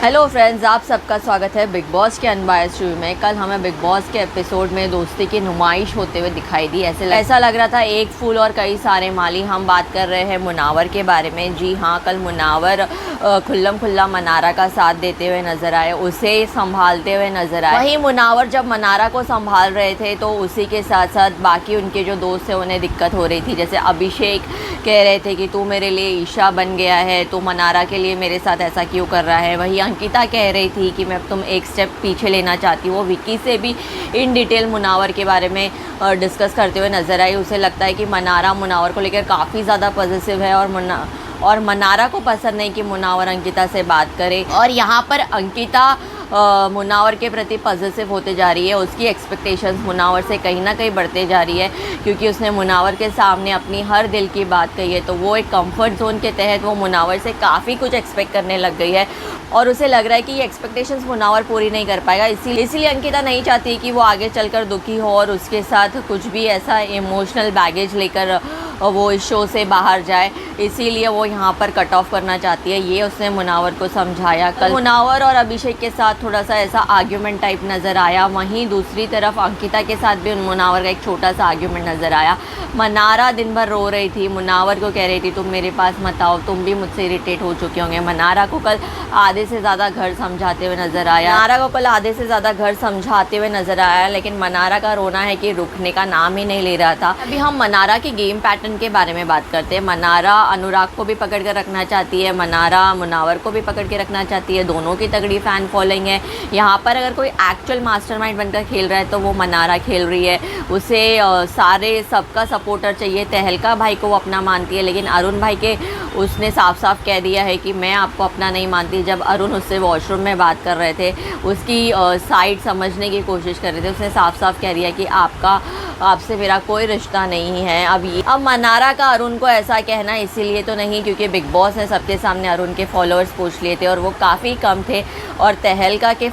Hello friends, आप सबका स्वागत है बिग बॉस के अनबायस्ड रिव्यू में। कल हमें बिग बॉस के एपिसोड में दोस्ती की नुमाइश होते हुए दिखाई दी। ऐसा लग रहा था एक फूल और कई सारे माली। हम बात कर रहे हैं मुनावर के बारे में। जी हाँ, कल मुनावर खुल्लम खुल्ला मनारा का साथ देते हुए नजर आए, उसे संभालते हुए नजर आए। वहीं मुनावर जब मनारा को संभाल रहे थे तो उसी के साथ साथ बाकी उनके जो दोस्त थे उन्हें दिक्कत हो रही थी। जैसे अभिषेक कह रहे थे कि तू मेरे लिए ईशा बन गया है, तू मनारा के लिए मेरे साथ ऐसा क्यों कर रहा है। वहीं अंकिता कह रही थी कि मैं तुम एक स्टेप पीछे लेना चाहती हूँ। वो विकी से भी इन डिटेल मुनावर के बारे में डिस्कस करते हुए नजर आई। उसे लगता है कि मनारा मुनावर को लेकर काफ़ी ज़्यादा पॉजिटिव है और मनारा को पसंद नहीं कि मुनावर अंकिता से बात करे। और यहाँ पर अंकिता मुनावर के प्रति पॉजिटिव होते जा रही है। उसकी एक्सपेक्टेशंस मुनावर से कहीं ना कहीं बढ़ते जा रही है, क्योंकि उसने मुनावर के सामने अपनी हर दिल की बात कही है। तो वो एक कंफर्ट जोन के तहत वो मुनावर से काफ़ी कुछ एक्सपेक्ट करने लग गई है और उसे लग रहा है कि ये एक्सपेक्टेशंस मुनावर पूरी नहीं कर पाएगा। इसीलिए अंकिता नहीं चाहती कि वो आगे चलकर दुखी हो और उसके साथ कुछ भी ऐसा इमोशनल बैगेज लेकर वो इस शो से बाहर जाए। इसीलिए वो यहाँ पर कट ऑफ करना चाहती है। ये उसने मुनावर को समझाया। कल मुनावर और अभिषेक के साथ थोड़ा सा ऐसा आर्ग्यूमेंट टाइप नज़र आया। वहीं दूसरी तरफ अंकिता के साथ भी मुनावर का एक छोटा सा आर्ग्यूमेंट नज़र आया। मनारा दिन भर रो रही थी, मुनावर को कह रही थी तुम मेरे पास मत आओ, तुम भी मुझसे इरिटेट हो चुके होंगे। मनारा को कल आधे से ज़्यादा घर समझाते हुए नज़र आया। लेकिन मनारा का रोना है कि रुकने का नाम ही नहीं ले रहा था। अभी हम मनारा के गेम पैटर्न के बारे में बात करते हैं। मनारा अनुराग को भी पकड़ कर रखना चाहती है, मनारा मुनावर को भी पकड़ के रखना चाहती है। दोनों की तगड़ी फ़ैन फॉलोइंग है। यहाँ पर अगर कोई एक्चुअल मास्टरमाइंड बनकर खेल रहा है तो वो मनारा खेल रही है। उसे सारे सबका सपोर्टर चाहिए। तहलका भाई को वो अपना मानती है, लेकिन अरुण भाई के उसने साफ साफ कह दिया है कि मैं आपको अपना नहीं मानती। जब अरुण उससे वॉशरूम में बात कर रहे थे, उसकी साइड समझने की कोशिश कर रहे थे, उसने साफ साफ कह दिया कि आपसे मेरा कोई रिश्ता नहीं है। अब मनारा का अरुण को ऐसा कहना इसीलिए तो नहीं क्योंकि बिग बॉस ने सबके सामने अरुण के फॉलोअर्स पूछ लिए थे और वो काफ़ी कम थे। और तहलका के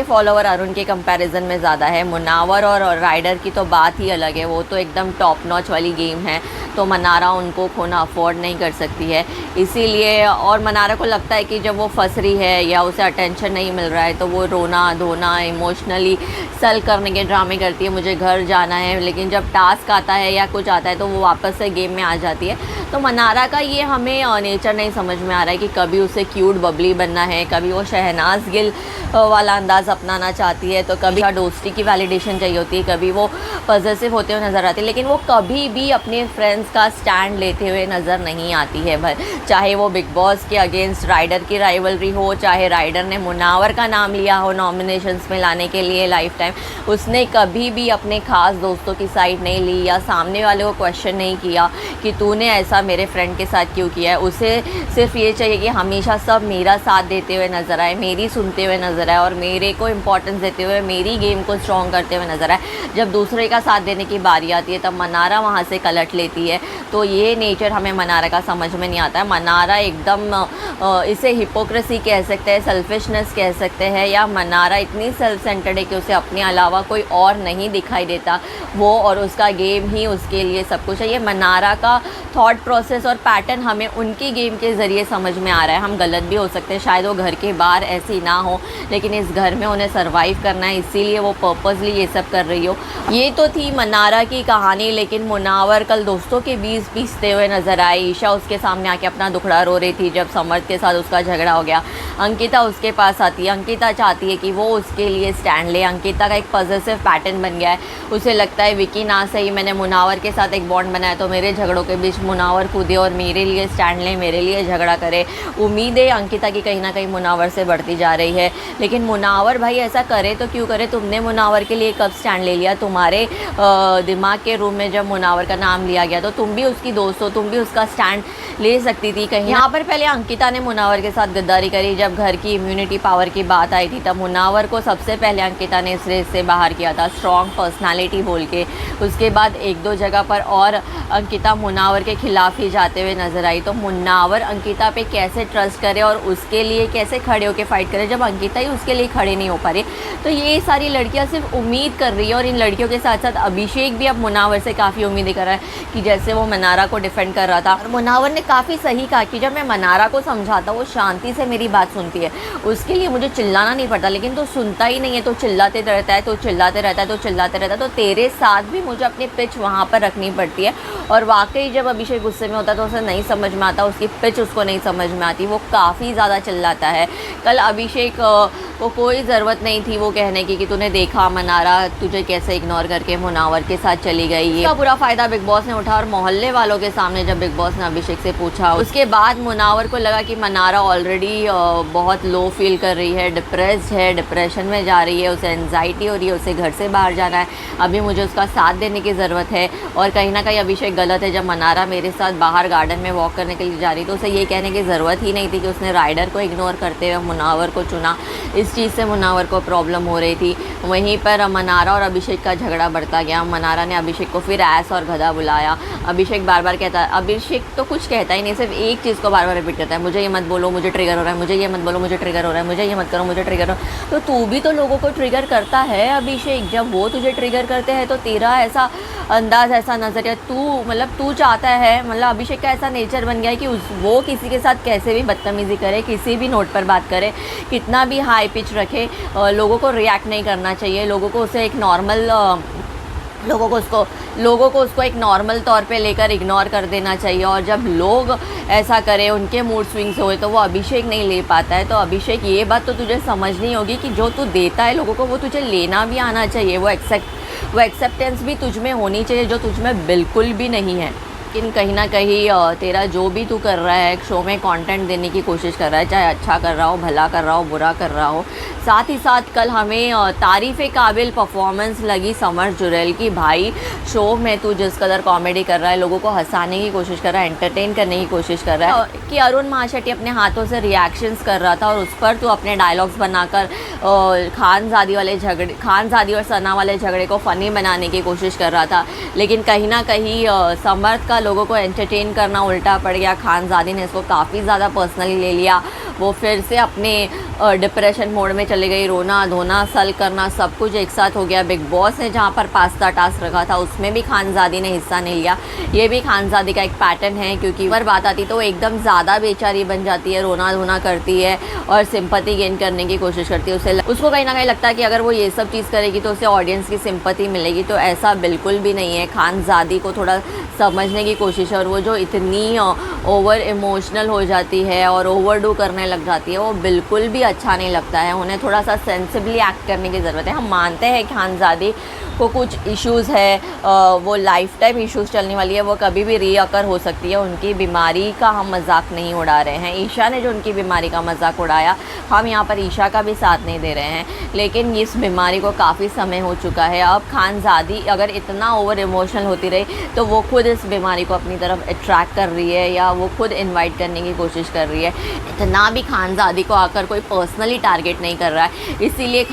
फॉलोवर अरुण के कंपैरिजन में ज़्यादा है। मुनावर और राइडर की तो बात ही अलग है, वो तो एकदम टॉप नॉच वाली गेम है। तो मनारा उनको खोना अफोर्ड नहीं कर सकती है। इसीलिए और मनारा को लगता है कि जब वो फंस रही है या उसे अटेंशन नहीं मिल रहा है तो वो रोना धोना इमोशनली सल करने के ड्रामे करती है, मुझे घर जाना है। लेकिन जब टास्क आता है या कुछ आता है तो वो वापस से गेम में आ जाती है। तो मनारा का ये हमें नेचर नहीं समझ में आ रहा है कि कभी उसे क्यूट बबली बनना है, कभी वो शहनाज गिल वाला अंदाज़ अपनाना चाहती है, तो कभी दोस्ती की वैलिडेशन चाहिए होती है, कभी वो पॉजिटिव होते हुए नज़र आती है। लेकिन वो कभी भी अपने फ्रेंड्स का स्टैंड लेते हुए नज़र नहीं आती है। चाहे वो बिग बॉस के अगेंस्ट राइडर की राइवलरी हो, चाहे राइडर ने मुनावर का नाम लिया हो नॉमिनेशंस में लाने के लिए लाइफ टाइम, उसने कभी भी अपने ख़ास दोस्तों की साइड नहीं ली या सामने वाले को क्वेश्चन नहीं किया कि तूने ऐसा मेरे फ्रेंड के साथ क्यों किया है। उसे सिर्फ ये चाहिए कि हमेशा सब मेरा साथ देते हुए नज़र आए, मेरी सुनते हुए नज़र आए और मेरे को इम्पोर्टेंस देते हुए मेरी गेम को स्ट्रॉन्ग करते हुए नज़र आए। जब दूसरे का साथ देने की बारी आती है तब मनारा वहाँ से कलट लेती है। तो ये नेचर हमें मनारा का समझ में नहीं आता है। मनारा एकदम इसे हिपोक्रेसी कह सकते हैं, सेल्फिशनेस कह सकते हैं, या मनारा इतनी सेल्फ सेंटर्ड है कि उसे अपने अलावा कोई और नहीं दिखाई देता। वो और उसका गेम ही उसके लिए सब कुछ है। ये मनारा का थॉट प्रोसेस और पैटर्न हमें उनकी गेम के ज़रिए समझ में आ रहा है। हम गलत भी हो सकते हैं, शायद वो घर के बाहर ऐसी ना हो, लेकिन इस घर में उन्हें सर्वाइव करना है, इसीलिए वो पर्पसली ये सब कर रही हो। ये तो थी मनारा की कहानी। लेकिन मुनावर कल दोस्तों के बीच पीसते हुए नजर आई। ईशा उसके सामने आके अपना दुखड़ा रो रही थी जब समर्थ के साथ उसका झगड़ा हो गया। अंकिता उसके पास आती है, अंकिता चाहती है कि वो उसके लिए स्टैंड ले। अंकिता का एक पॉजिटिव पैटर्न बन गया है। उसे लगता है विकी ना सही, मैंने मुनावर के साथ एक बॉन्ड बनाया तो मेरे झगड़ों के बीच मुनावर कूदे और मेरे लिए स्टैंड ले, मेरे लिए झगड़ा करे। उम्मीदें अंकिता की कहीं ना कहीं मुनावर से बढ़ती जा रही है। लेकिन मुनावर भाई ऐसा करे तो क्यों करे? तुमने मुनावर के लिए कब स्टैंड ले लिया? तुम्हारे दिमाग के रूम में जब मुनावर का नाम लिया गया तो तुम भी उसकी दोस्त हो, तुम भी उसका स्टैंड ले सकती थी कहीं। यहाँ पर पहले अंकिता ने मुनावर के साथ गद्दारी करी। जब घर की इम्यूनिटी पावर की बात आई थी तब मुनावर को सबसे पहले अंकिता ने इस रेस से बाहर किया था, स्ट्रॉन्ग पर्सनालिटी बोल के। उसके बाद एक दो जगह पर और अंकिता मुनावर के खिलाफ ही जाते हुए नजर आई। तो मुनावर अंकिता पे कैसे ट्रस्ट करे और उसके लिए कैसे खड़े होकर फाइट करे जब अंकिता ही उसके लिए खड़े नहीं हो पा रहे। तो ये सारी लड़कियां सिर्फ उम्मीद कर रही है, और इन लड़कियों के साथ साथ अभिषेक भी अब मुनावर से काफ़ी उम्मीदें कर रहा है कि जैसे वो मनारा को डिफेंड कर रहा था। और मुनावर ने काफ़ी सही कहा कि जब मैं मनारा को समझाता वो शांति से मेरी बात सुनती है, उसके लिए मुझे चिल्लाना नहीं पड़ता, लेकिन तो सुनता ही नहीं है, तो चिल्लाते रहता है, तो चिल्लाते रहता है, तो चिल्लाते रहता है। तो तेरे साथ भी मुझे अपनी पिच वहाँ पर रखनी पड़ती है। और वाकई जब अभिषेक गुस्से में होता है तो उसे नहीं समझ में आता, उसकी पिच उसको नहीं समझ में आती, वो काफ़ी ज़्यादा चिल्लाता है। कल अभिषेक को कोई ज़रूरत नहीं थी वो कहने की कि तूने देखा मनारा तुझे कैसे इग्नोर करके मुनावर के साथ चली गई। ये पूरा फ़ायदा बिग बॉस ने उठा, और मोहल्ले वालों के सामने जब बिग बॉस ने अभिषेक से पूछा, उसके बाद मुनावर को लगा कि मनारा ऑलरेडी बहुत लो फील कर रही है, डिप्रेस्ड है, डिप्रेशन में जा रही है, उसे एंजाइटी हो रही है, उसे घर से बाहर जाना है, अभी मुझे उसका साथ देने की ज़रूरत है। और कहीं ना कहीं अभिषेक गलत है, जब मनारा मेरे साथ बाहर गार्डन में वॉक करने के लिए जा रही तो उसे ये कहने की ज़रूरत ही नहीं थी कि उसने राइडर को इग्नोर करते हुए मुनावर को चुना। इस चीज़ से मुनावर को प्रॉब्लम हो रही थी। वहीं पर मनारा और अभिषेक का झगड़ा बढ़ता गया। मनारा ने अभिषेक को फिर ऐस और गधा बुलाया। अभिषेक बार बार कहता है, अभिषेक तो कुछ कहता ही नहीं, सिर्फ एक चीज़ को बार बार रिपीट करता है, मुझे ये मत बोलो मुझे ट्रिगर हो रहा है, मुझे ये मत बोलो मुझे ट्रिगर हो रहा है, मुझे ये मत करो मुझे ट्रिगर हो। तो तू भी तो लोगों को ट्रिगर करता है अभिषेक, जब वो तुझे ट्रिगर करते हैं तो तेरा ऐसा अंदाज़, ऐसा नज़रिया, तू चाहता है, मतलब अभिषेक का ऐसा नेचर बन गया है कि वो किसी के साथ कैसे भी बदतमीज़ी करे, किसी भी नोट पर बात करे, कितना भी हाई पिच रखे, लोगों को रिएक्ट नहीं करना चाहिए, लोगों को उसे एक नॉर्मल लोगों को उसको एक नॉर्मल तौर पे लेकर इग्नोर कर देना चाहिए। और जब लोग ऐसा करें, उनके मूड स्विंग्स होए, तो वो अभिषेक नहीं ले पाता है। तो अभिषेक ये बात तो तुझे समझनी होगी कि जो तू देता है लोगों को वो तुझे लेना भी आना चाहिए, वो एक्सेप्टेंस भी तुझ में होनी चाहिए जो तुझ में बिल्कुल भी नहीं है। लेकिन कहीं ना कहीं तेरा जो भी तू कर रहा है, शो में कंटेंट देने की कोशिश कर रहा है, चाहे अच्छा कर रहा हो, भला कर रहा हो, बुरा कर रहा हो। साथ ही साथ कल हमें तारीफ़ काबिल परफॉर्मेंस लगी समर जुरैल की। भाई शो में तू जिस कदर कॉमेडी कर रहा है, लोगों को हंसाने की कोशिश कर रहा है, एंटरटेन करने की कोशिश कर रहा है, कि अरुण महाशेट्टी अपने हाथों से रिएक्शंस कर रहा था और उस पर तू अपने डायलॉग्स बनाकर खानजादी और सना वाले झगड़े को फ़नी बनाने की कोशिश कर रहा था। लेकिन कहीं ना कहीं समर्थ का लोगों को एंटरटेन करना उल्टा पड़ गया। खानजादी ने इसको काफ़ी ज़्यादा पर्सनली ले लिया, वो फिर से अपने डिप्रेशन मोड में चले गई, रोना धोना सल करना सब कुछ एक साथ हो गया। बिग बॉस ने जहाँ पर पास्ता टास्क रखा था उसमें भी खानजादी ने हिस्सा नहीं लिया। ये भी खानजादी का एक पैटर्न है, क्योंकि पर बात आती तो वो एकदम ज़्यादा बेचारी बन जाती है, रोना धोना करती है और सिंपैथी गेन करने की कोशिश करती है। उसको कहीं ना कहीं लगता है कि अगर वो ये सब चीज़ करेगी तो उसे ऑडियंस की सिंपैथी मिलेगी, तो ऐसा बिल्कुल भी नहीं है। खानजादी को थोड़ा समझने की कोशिश है, और वो जो इतनी ओवर इमोशनल हो जाती है और ओवरडू करने लग जाती है, वो बिल्कुल भी अच्छा नहीं लगता है। उन्हें थोड़ा सा सेंसिबली एक्ट करने की ज़रूरत है। हम मानते हैं खानजादी को कुछ इश्यूज़ है, वो लाइफ टाइम इश्यूज़ चलने वाली है, वो कभी भी रीअकर हो सकती है। उनकी बीमारी का हम मजाक नहीं उड़ा रहे हैं। ईशा ने जो उनकी बीमारी का मजाक उड़ाया, हम यहाँ पर ईशा का भी साथ नहीं दे रहे हैं, लेकिन इस बीमारी को काफ़ी समय हो चुका है। अब खानजादी अगर इतना ओवर इमोशनल होती रही तो वो खुद इस बीमारी को अपनी तरफ अट्रैक्ट कर रही है, या वो खुद इन्वाइट करने की कोशिश कर रही है। इतना भी खानजादी को आकर कोई पर्सनली टारगेट नहीं कर रहा है, इसीलिए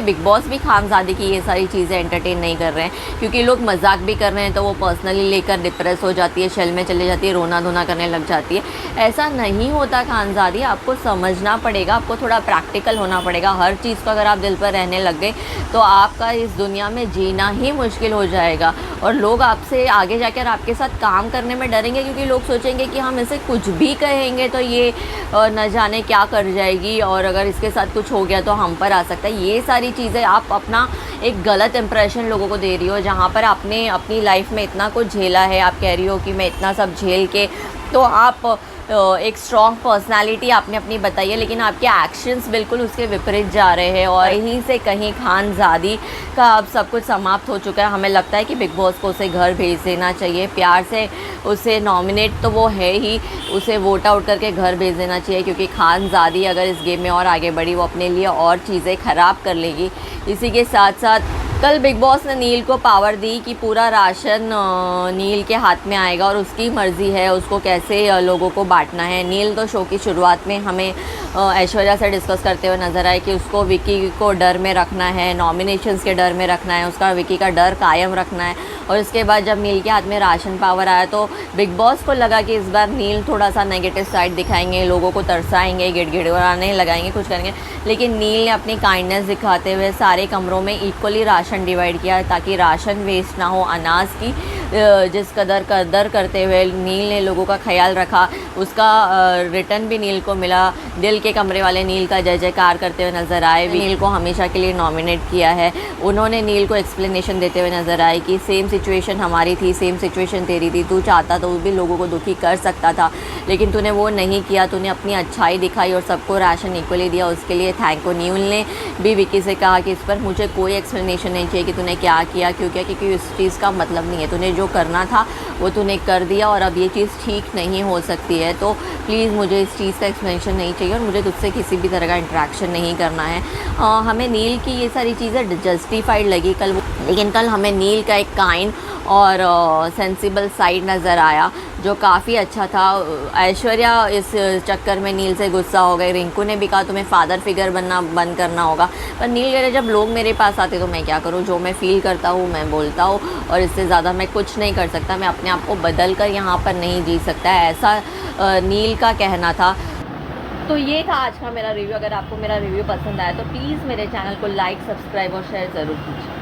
बिग बॉस भी खानजादी की ये सारी चीज़ें एंटरटेन नहीं कर रहे हैं, क्योंकि लोग मजाक भी कर रहे हैं तो वो पर्सनली लेकर डिप्रेस हो जाती है, शेल में चली जाती है, रोना धोना करने लग जाती है। ऐसा नहीं होता खानजादी, आपको समझना पड़ेगा, आपको थोड़ा प्रैक्टिकल होना पड़ेगा। हर चीज़ को अगर आप दिल पर रहने लग गए तो आपका इस दुनिया में जीना ही मुश्किल हो जाएगा, और लोग आपसे आगे जाकर आपके साथ काम करने में डरेंगे, क्योंकि लोग सोचेंगे कि हम इसे कुछ भी कहेंगे तो ये न जाने क्या कर जाएगी, और अगर इसके साथ कुछ हो गया तो हम पर आ सकता है। ये सारी चीज़ें आप अपना एक गलत इंप्रेशन लोगों को दे रही हो, जहाँ पर आपने अपनी लाइफ में इतना कुछ झेला है, आप कह रही हो कि मैं इतना सब झेल के, तो आप एक स्ट्रॉन्ग पर्सनालिटी आपने अपनी बताई है, लेकिन आपके एक्शंस बिल्कुल उसके विपरीत जा रहे हैं, और यहीं से कहीं खानजादी का अब सब कुछ समाप्त हो चुका है। हमें लगता है कि बिग बॉस को उसे घर भेज देना चाहिए, प्यार से उसे नॉमिनेट तो वो है ही, उसे वोट आउट करके घर भेज देना चाहिए, क्योंकि खानजादी अगर इस गेम में और आगे बढ़ी वो अपने लिए और चीज़ें ख़राब कर लेगी। इसी के साथ साथ कल बिग बॉस ने नील को पावर दी कि पूरा राशन नील के हाथ में आएगा और उसकी मर्ज़ी है उसको कैसे लोगों को बांटना है। नील तो शो की शुरुआत में हमें ऐश्वर्या से डिस्कस करते हुए नज़र आए कि उसको विकी को डर में रखना है, नॉमिनेशंस के डर में रखना है, उसका विकी का डर कायम रखना है। और उसके बाद जब नील के हाथ में राशन पावर आया तो बिग बॉस को लगा कि इस बार नील थोड़ा सा नेगेटिव साइड दिखाएंगे, लोगों को तरसाएंगे, गिड़गिड़ाने लगाएंगे, कुछ करेंगे। लेकिन नील ने अपनी काइंडनेस दिखाते हुए सारे कमरों में इक्वली राशन डिवाइड किया ताकि राशन वेस्ट ना हो। अनाज की जिस कदर करते हुए नील ने लोगों का ख्याल रखा, उसका रिटर्न भी नील को मिला। दिल के कमरे वाले नील का जय जयकार करते हुए नज़र आए। नील को हमेशा के लिए नॉमिनेट किया है। उन्होंने नील को एक्सप्लेनेशन देते हुए नज़र आए कि सेम सिचुएशन हमारी थी, सेम सिचुएशन तेरी थी, तू चाहता तो भी लोगों को दुखी कर सकता था, लेकिन तूने वो नहीं किया, तूने अपनी अच्छाई दिखाई और सबको राशन इक्वली दिया, उसके लिए थैंक यू। नील ने भी विकी से कहा कि इस पर मुझे कोई एक्सप्लेनेशन नहीं चाहिए कि तूने क्या किया, क्योंकि इस चीज़ का मतलब नहीं है, तूने जो करना था वो तूने कर दिया और अब ये चीज़ ठीक नहीं हो सकती है, तो प्लीज़ मुझे इस चीज़ का एक्सप्लेनेशन नहीं चाहिए और मुझे तुझसे किसी भी तरह का इंटरेक्शन नहीं करना है। हमें नील की ये सारी चीज़ें जस्टिफाइड लगी कल, लेकिन कल हमें नील का एक काइंड और सेंसिबल साइड नज़र आया जो काफ़ी अच्छा था। ऐश्वर्या इस चक्कर में नील से गुस्सा हो गई। रिंकू ने भी कहा तुम्हें फादर फिगर बनना बंद करना होगा, पर नील कह रहे जब लोग मेरे पास आते तो मैं क्या करूं, जो मैं फ़ील करता हूं मैं बोलता हूं और इससे ज़्यादा मैं कुछ नहीं कर सकता, मैं अपने आप को बदल कर यहाँ पर नहीं जी सकता है, ऐसा नील का कहना था। तो ये था आज का मेरा रिव्यू। अगर आपको मेरा रिव्यू पसंद आया तो प्लीज़ मेरे चैनल को लाइक, सब्सक्राइब और शेयर ज़रूर कीजिए।